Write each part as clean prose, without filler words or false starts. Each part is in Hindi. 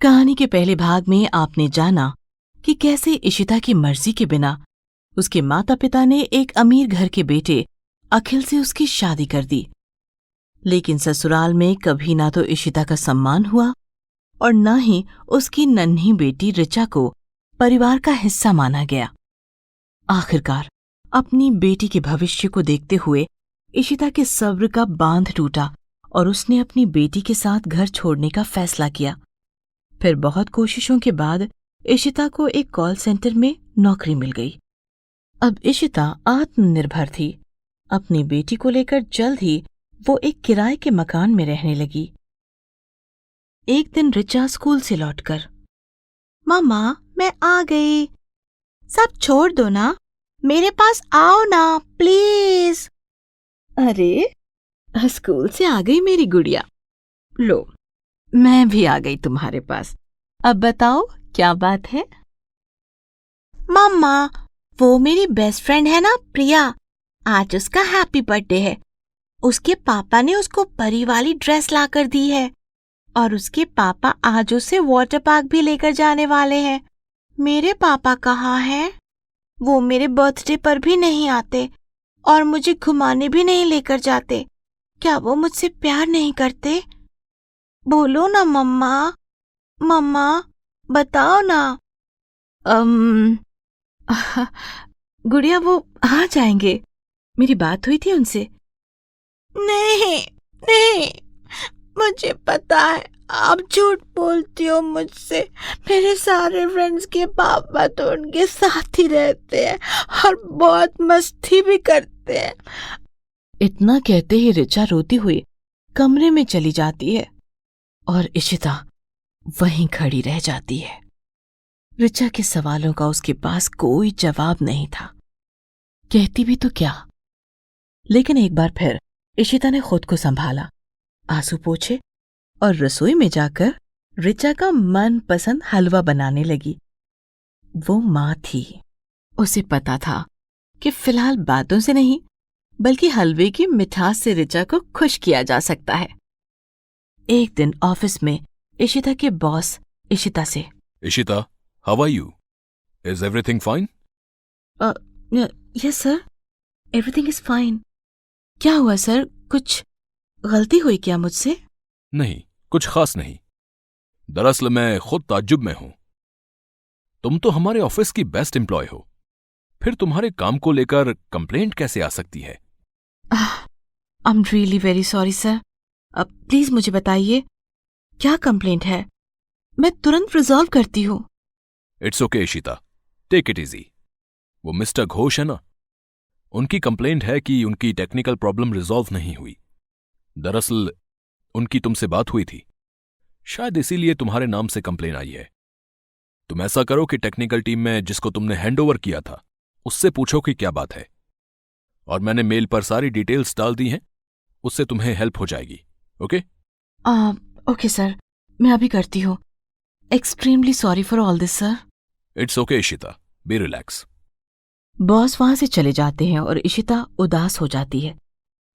कहानी के पहले भाग में आपने जाना कि कैसे इशिता की मर्जी के बिना उसके माता पिता ने एक अमीर घर के बेटे अखिल से उसकी शादी कर दी। लेकिन ससुराल में कभी ना तो इशिता का सम्मान हुआ और न ही उसकी नन्ही बेटी ऋचा को परिवार का हिस्सा माना गया। आखिरकार अपनी बेटी के भविष्य को देखते हुए इशिता के सब्र का बांध टूटा और उसने अपनी बेटी के साथ घर छोड़ने का फैसला किया। फिर बहुत कोशिशों के बाद इशिता को एक कॉल सेंटर में नौकरी मिल गई। अब इशिता आत्मनिर्भर थी। अपनी बेटी को लेकर जल्द ही वो एक किराए के मकान में रहने लगी। एक दिन ऋचा स्कूल से लौटकर, मम्मा मैं आ गई, सब छोड़ दो ना, मेरे पास आओ ना प्लीज। अरे स्कूल से आ गई मेरी गुड़िया, लो मैं भी आ गई तुम्हारे पास। अब बताओ क्या बात है? मम्मा वो मेरी बेस्ट फ्रेंड है ना प्रिया, आज उसका हैप्पी बर्थडे है। उसके पापा ने उसको परी वाली ड्रेस ला कर दी है और उसके पापा आज उसे वाटर पार्क भी लेकर जाने वाले हैं। मेरे पापा कहाँ हैं? वो मेरे बर्थडे पर भी नहीं आते और मुझे घुमाने भी नहीं लेकर जाते। क्या वो मुझसे प्यार नहीं करते? बोलो ना मम्मा, मम्मा बताओ ना। गुड़िया वो आ जाएंगे, मेरी बात हुई थी उनसे। नहीं नहीं, मुझे पता है आप झूठ बोलती हो मुझसे। मेरे सारे फ्रेंड्स के पापा तो उनके साथ ही रहते हैं और बहुत मस्ती भी करते हैं। इतना कहते ही ऋचा रोती हुई कमरे में चली जाती है और इशिता वहीं खड़ी रह जाती है। ऋचा के सवालों का उसके पास कोई जवाब नहीं था। कहती भी तो क्या। लेकिन एक बार फिर इशिता ने खुद को संभाला, आंसू पोंछे और रसोई में जाकर ऋचा का मनपसंद हलवा बनाने लगी। वो माँ थी, उसे पता था कि फिलहाल बातों से नहीं बल्कि हलवे की मिठास से ऋचा को खुश किया जा सकता है। एक दिन ऑफिस में इशिता के बॉस इशिता से, Ishita, how are you? Is everything fine? Yes sir, everything is fine. क्या हुआ सर, कुछ गलती हुई क्या मुझसे? नहीं, कुछ खास नहीं। दरअसल मैं खुद ताज्जुब में हूं। तुम तो हमारे ऑफिस की बेस्ट एम्प्लॉय हो, फिर तुम्हारे काम को लेकर कंप्लेंट कैसे आ सकती है? I am really very sorry sir. अब प्लीज मुझे बताइए क्या कंप्लेंट है, मैं तुरंत रिजॉल्व करती हूँ। It's okay Ishita, take it easy. वो मिस्टर घोष है ना, उनकी कंप्लेंट है कि उनकी टेक्निकल प्रॉब्लम रिजॉल्व नहीं हुई। दरअसल उनकी तुमसे बात हुई थी, शायद इसीलिए तुम्हारे नाम से कंप्लेन आई है। तुम ऐसा करो कि टेक्निकल टीम में जिसको तुमने हैंडओवर किया था उससे पूछो कि क्या बात है, और मैंने मेल पर सारी डिटेल्स डाल दी हैं, उससे तुम्हें हेल्प हो जाएगी। ओके? ओके सर, मैं अभी करती हूँ। Extremely sorry for all this sir. It's okay Ishita, be relax. Boss वहां से चले जाते हैं और इशिता उदास हो जाती है।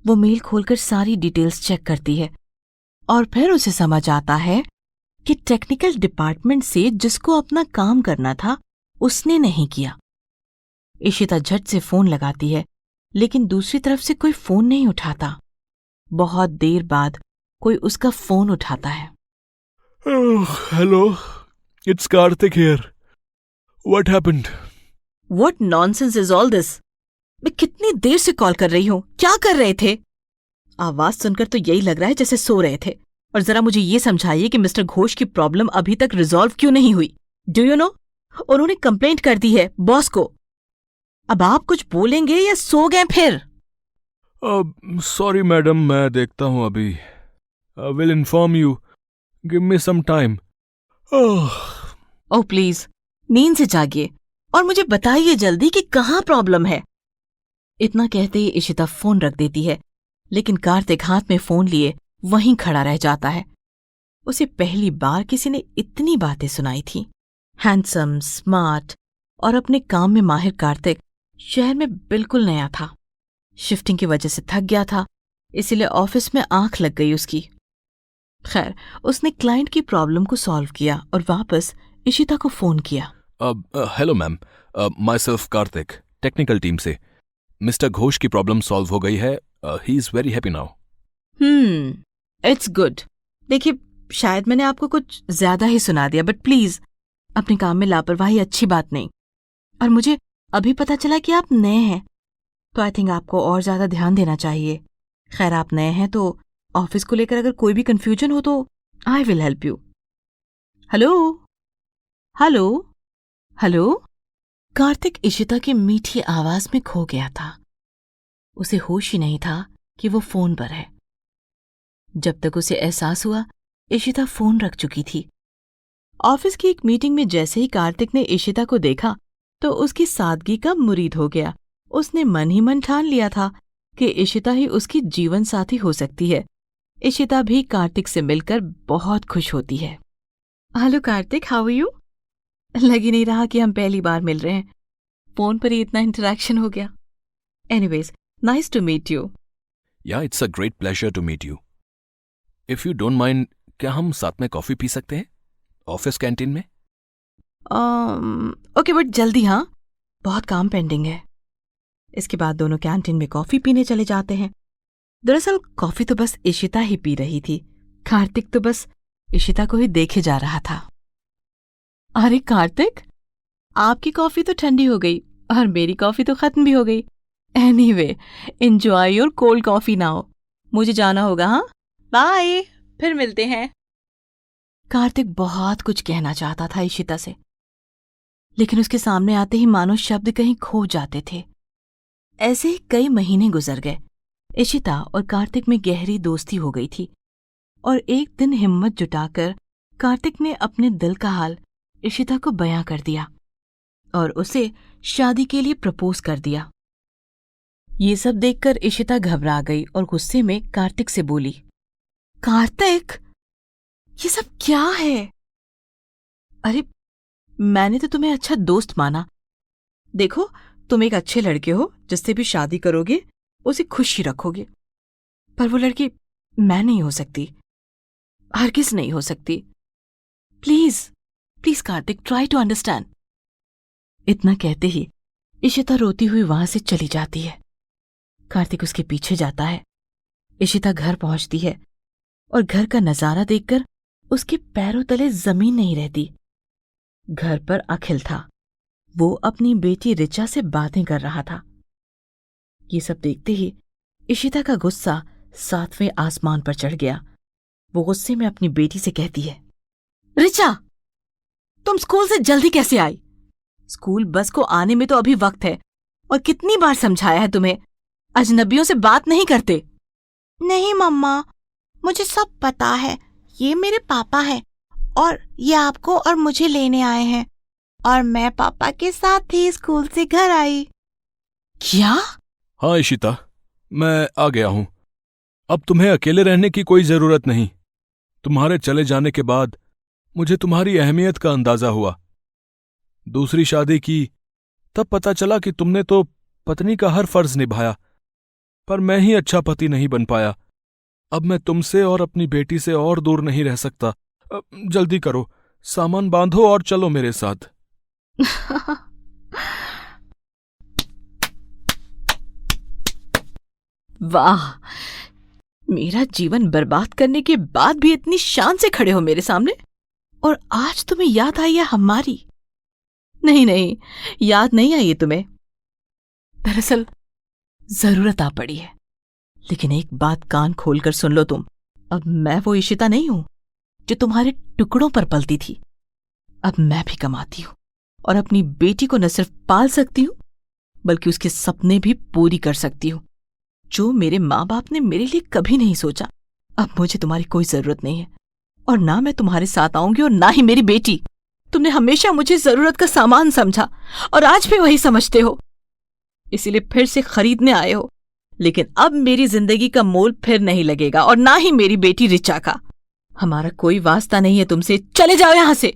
वो मेल खोलकर सारी डिटेल्स चेक करती है और फिर उसे समझ आता है कि टेक्निकल डिपार्टमेंट से जिसको अपना काम करना था उसने नहीं किया। इशिता झट से फोन लगाती है लेकिन दूसरी तरफ से कोई फोन नहीं उठाता। बहुत देर बाद कोई उसका फोन उठाता है। Hello, it's Kartik here. What happened? What nonsense is all this? मैं कितनी देर से कॉल कर रही हूं, क्या कर रहे थे? आवाज सुनकर तो यही लग रहा है जैसे सो रहे थे। और जरा मुझे ये समझाइए कि मिस्टर घोष की प्रॉब्लम अभी तक रिजॉल्व क्यों नहीं हुई? डू यू नो, उन्होंने कंप्लेंट कर दी है बॉस को। अब आप कुछ बोलेंगे या सो गए फिर? सॉरी मैडम, मैं देखता हूं अभी। Will inform you, give me some time. Oh please, नींद से जागिए और मुझे बताइए जल्दी कि कहाँ प्रॉब्लम है। इतना कहते ही इशिता फोन रख देती है, लेकिन कार्तिक हाथ में फोन लिए वहीं खड़ा रह जाता है। उसे पहली बार किसी ने इतनी बातें सुनाई थी। हैंडसम, स्मार्ट और अपने काम में माहिर कार्तिक शहर में बिल्कुल नया था। शिफ्टिंग की वजह से थक गया था, इसीलिए ऑफिस में आंख लग गई उसकी। खैर, उसने क्लाइंट की प्रॉब्लम को सॉल्व किया और वापस इशिता को फोन किया। Hello ma'am, my self Kartik, technical team से। मिस्टर घोष की प्रॉब्लम सॉल्व हो गई है। He is very happy now. It's good. देखिए, शायद मैंने आपको कुछ ज्यादा ही सुना दिया, बट प्लीज, अपने काम में लापरवाही अच्छी बात नहीं। और मुझे अभी पता चला कि आप नए हैं, तो आई थिंक आपको और ज्यादा ध्यान देना चाहिए। खैर, आप नए हैं तो ऑफिस को लेकर अगर कोई भी कंफ्यूजन हो तो I will help you. Hello hello hello. Kartik Ishita की मीठी आवाज में खो गया था। उसे होश ही नहीं था कि वो फोन पर है। जब तक उसे एहसास हुआ, इशिता फोन रख चुकी थी। ऑफिस की एक मीटिंग में जैसे ही कार्तिक ने इशिता को देखा तो उसकी सादगी का मुरीद हो गया। उसने मन ही मन ठान लिया था कि इशिता ही उसकी जीवन साथी हो सकती है। इशिता भी कार्तिक से मिलकर बहुत खुश होती है। Hello Kartik, how are you? लग ही नहीं रहा कि हम पहली बार मिल रहे हैं। फोन पर ही इतना इंटरेक्शन हो गया। Anyways, nice to meet you. Yeah, it's a great pleasure to meet you. If you don't mind, क्या हम साथ में कॉफी पी सकते हैं ऑफिस कैंटीन में? ओके, बट जल्दी, हाँ, बहुत काम पेंडिंग है। इसके बाद दोनों कैंटीन में कॉफी पीने चले जाते हैं। दरअसल कॉफी तो बस इशिता ही पी रही थी। कार्तिक तो बस इशिता को ही देखे जा रहा था। अरे कार्तिक, आपकी कॉफी तो ठंडी हो गई और मेरी कॉफी तो खत्म भी हो गई। Anyway, enjoy your cold coffee now. मुझे जाना होगा, हाँ, बाय, फिर मिलते हैं। कार्तिक बहुत कुछ कहना चाहता था इशिता से, लेकिन उसके सामने आते ही मानो शब्द कहीं खो जाते थे। ऐसे ही कई महीने गुजर गए। इशिता और कार्तिक में गहरी दोस्ती हो गई थी और एक दिन हिम्मत जुटाकर कार्तिक ने अपने दिल का हाल इशिता को बयां कर दिया और उसे शादी के लिए प्रपोज कर दिया। ये सब देखकर इशिता घबरा गई और गुस्से में कार्तिक से बोली, कार्तिक, ये सब क्या है? अरे, मैंने तो तुम्हें अच्छा दोस्त माना। देखो, तुम एक अच्छे लड़के हो, जिससे भी शादी करोगे उसे खुश ही रखोगे। पर वो लड़की मैं नहीं हो सकती, हरगिज़ नहीं हो सकती। Please please Kartik, try to understand. इतना कहते ही इशिता रोती हुई वहां से चली जाती है। कार्तिक उसके पीछे जाता है। इशिता घर पहुंचती है और घर का नजारा देखकर उसके पैरों तले जमीन नहीं रहती। घर पर अखिल था। वो अपनी बेटी ऋचा से बातें कर रहा था। ये सब देखते ही इशिता का गुस्सा 7वें आसमान पर चढ़ गया। वो गुस्से में अपनी बेटी से कहती है, ऋचा, तुम स्कूल से जल्दी कैसे आई? स्कूल बस को आने में तो अभी वक्त है, और कितनी बार समझाया है तुम्हें, अजनबियों से बात नहीं करते। नहीं मम्मा, मुझे सब पता है। ये मेरे पापा हैं और ये आपको और मुझे लेने आए हैं, और मैं पापा के साथ ही स्कूल से घर आई। क्या? हाँ इशिता, मैं आ गया हूं। अब तुम्हें अकेले रहने की कोई जरूरत नहीं। तुम्हारे चले जाने के बाद मुझे तुम्हारी अहमियत का अंदाजा हुआ। दूसरी शादी की तब पता चला कि तुमने तो पत्नी का हर फर्ज निभाया, पर मैं ही अच्छा पति नहीं बन पाया। अब मैं तुमसे और अपनी बेटी से और दूर नहीं रह सकता। जल्दी करो, सामान बांधो और चलो मेरे साथ। वाह, मेरा जीवन बर्बाद करने के बाद भी इतनी शान से खड़े हो मेरे सामने, और आज तुम्हें याद आई है हमारी? नहीं नहीं, याद नहीं आई है तुम्हें। दरअसल जरूरत आ पड़ी है। लेकिन एक बात कान खोलकर सुन लो तुम, अब मैं वो इशिता नहीं हूं जो तुम्हारे टुकड़ों पर पलती थी। अब मैं भी कमाती हूं और अपनी बेटी को न सिर्फ पाल सकती हूं बल्कि उसके सपने भी पूरी कर सकती हूं, जो मेरे माँ बाप ने मेरे लिए कभी नहीं सोचा। अब मुझे तुम्हारी कोई जरूरत नहीं है, और ना मैं तुम्हारे साथ आऊंगी और ना ही मेरी बेटी। तुमने हमेशा मुझे जरूरत का सामान समझा और आज भी वही समझते हो, इसीलिए फिर से खरीदने आए हो। लेकिन अब मेरी जिंदगी का मोल फिर नहीं लगेगा, और ना ही मेरी बेटी ऋचा का। हमारा कोई वास्ता नहीं है तुमसे। चले जाओ यहां से,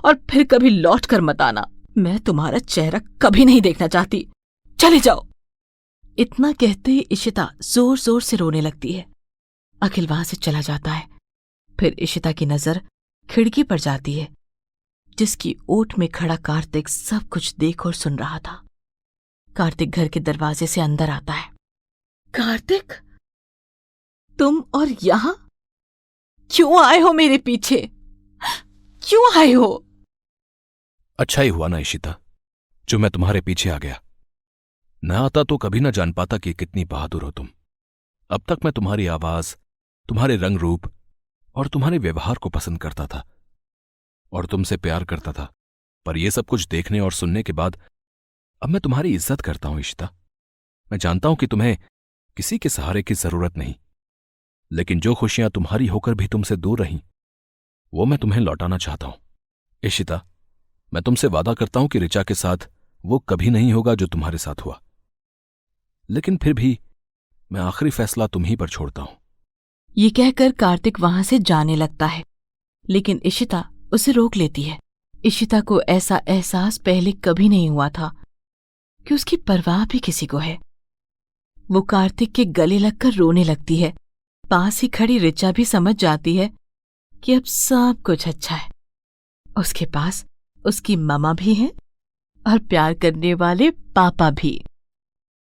और फिर कभी लौट कर मत आना। मैं तुम्हारा चेहरा कभी नहीं देखना चाहती। चले जाओ। इतना कहते ही इशिता जोर जोर से रोने लगती है। अखिल वहां से चला जाता है। फिर इशिता की नजर खिड़की पर जाती है, जिसकी ओट में खड़ा कार्तिक सब कुछ देख और सुन रहा था। कार्तिक घर के दरवाजे से अंदर आता है। कार्तिक, तुम और यहां क्यों आए हो? मेरे पीछे क्यों आए हो? अच्छा ही हुआ ना इशिता, जो मैं तुम्हारे पीछे आ गया। न आता तो कभी न जान पाता कि कितनी बहादुर हो तुम। अब तक मैं तुम्हारी आवाज, तुम्हारे रंग रूप और तुम्हारे व्यवहार को पसंद करता था और तुमसे प्यार करता था, पर यह सब कुछ देखने और सुनने के बाद अब मैं तुम्हारी इज्जत करता हूं इशिता। मैं जानता हूं कि तुम्हें किसी के सहारे की जरूरत नहीं, लेकिन जो खुशियां तुम्हारी होकर भी तुमसे दूर रहीं, वो मैं तुम्हें लौटाना चाहता हूं। इशिता, मैं तुमसे वादा करता हूं कि ऋचा के साथ वो कभी नहीं होगा जो तुम्हारे साथ हुआ, लेकिन फिर भी मैं आखिरी फैसला तुम ही पर छोड़ता हूं। ये कहकर कार्तिक वहां से जाने लगता है, लेकिन इशिता उसे रोक लेती है। इशिता को ऐसा एहसास पहले कभी नहीं हुआ था कि उसकी परवाह भी किसी को है। वो कार्तिक के गले लगकर रोने लगती है। पास ही खड़ी ऋचा भी समझ जाती है कि अब सब कुछ अच्छा है। उसके पास उसकी ममा भी हैं और प्यार करने वाले पापा भी।